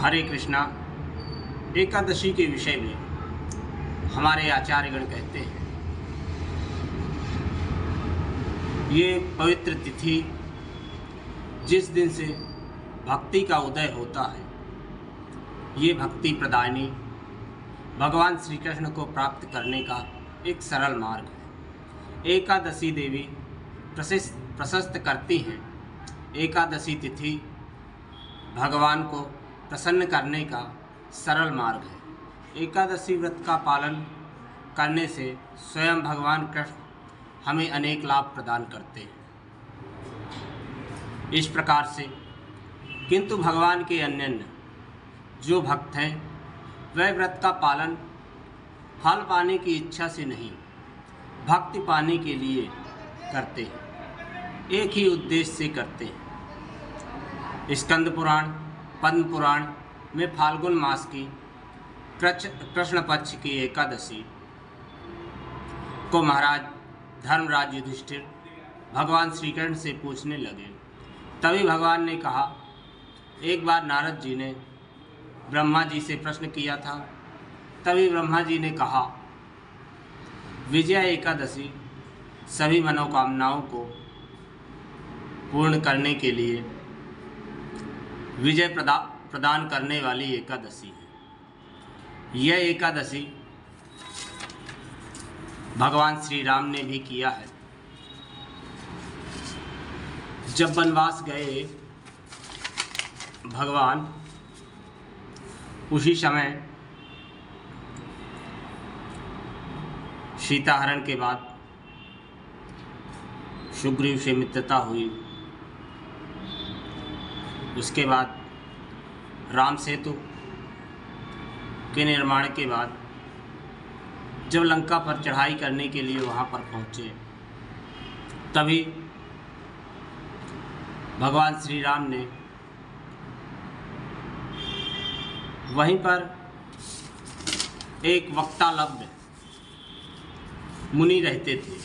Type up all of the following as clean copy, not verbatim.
हरे कृष्णा। एकादशी के विषय में हमारे आचार्यगण कहते हैं, ये पवित्र तिथि जिस दिन से भक्ति का उदय होता है, ये भक्ति प्रदायिनी भगवान श्री कृष्ण को प्राप्त करने का एक सरल मार्ग है। एकादशी देवी प्रशस्त करती हैं। एकादशी तिथि भगवान को प्रसन्न करने का सरल मार्ग है। एकादशी व्रत का पालन करने से स्वयं भगवान कृष्ण हमें अनेक लाभ प्रदान करते हैं। इस प्रकार से किंतु भगवान के अन्य जो भक्त हैं वह व्रत का पालन फल पाने की इच्छा से नहीं, भक्ति पाने के लिए करते हैं, एक ही उद्देश्य से करते हैं। स्कंद पुराण, पद्म पुराण में फाल्गुन मास की कृष्ण पक्ष की एकादशी को महाराज धर्मराज युधिष्ठिर भगवान श्री कृष्ण से पूछने लगे। तभी भगवान ने कहा, एक बार नारद जी ने ब्रह्मा जी से प्रश्न किया था। तभी ब्रह्मा जी ने कहा, विजया एकादशी सभी मनोकामनाओं को पूर्ण करने के लिए विजय प्रदान करने वाली एकादशी है। यह एकादशी भगवान श्री राम ने भी किया है। जब वनवास गए भगवान, उसी समय सीताहरण के बाद सुग्रीव से मित्रता हुई। उसके बाद राम सेतु के निर्माण के बाद जब लंका पर चढ़ाई करने के लिए वहाँ पर पहुँचे, तभी भगवान श्री राम ने वहीं पर एक वक्तालव्य मुनि रहते थे।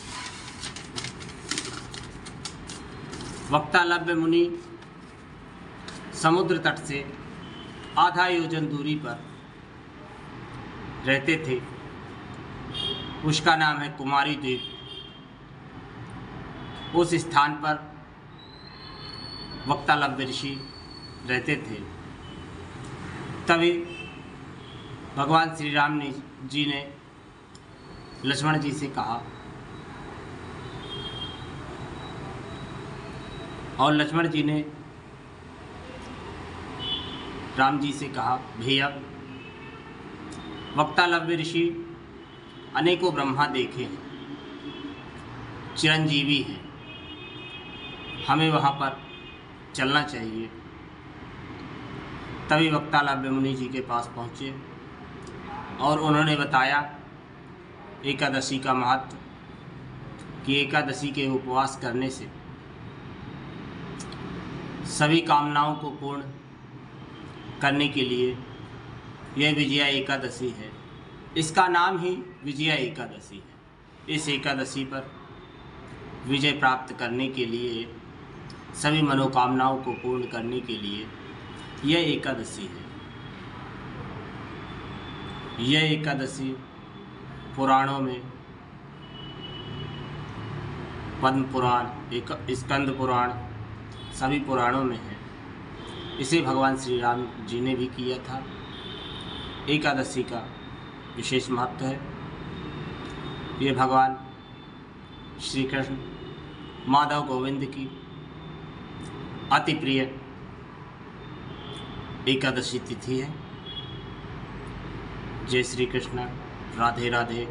वक्तालव्य मुनि समुद्र तट से आधा योजन दूरी पर रहते थे। उसका नाम है कुमारी द्वीप। उस स्थान पर वक्तालव्य ऋषि रहते थे। तभी भगवान श्री राम जी ने लक्ष्मण जी से कहा, और लक्ष्मण जी ने राम जी से कहा, भैया वक्तालव्य ऋषि अनेकों ब्रह्मा देखे हैं, चिरंजीवी हैं, हमें वहाँ पर चलना चाहिए। तभी वक्तालव्य मुनि जी के पास पहुँचे और उन्होंने बताया एकादशी का महत्व, कि एकादशी के उपवास करने से सभी कामनाओं को पूर्ण करने के लिए यह विजया एकादशी है। इसका नाम ही विजया एकादशी है। इस एकादशी पर विजय प्राप्त करने के लिए, सभी मनोकामनाओं को पूर्ण करने के लिए यह एकादशी है। यह एकादशी पुराणों में पद्म पुराण, स्कंद पुराण, सभी पुराणों में है। इसे भगवान श्री राम जी ने भी किया था। एकादशी का विशेष महत्व है। ये भगवान श्री कृष्ण माधव गोविंद की अति प्रिय एकादशी तिथि है। जय श्री कृष्ण। राधे राधे।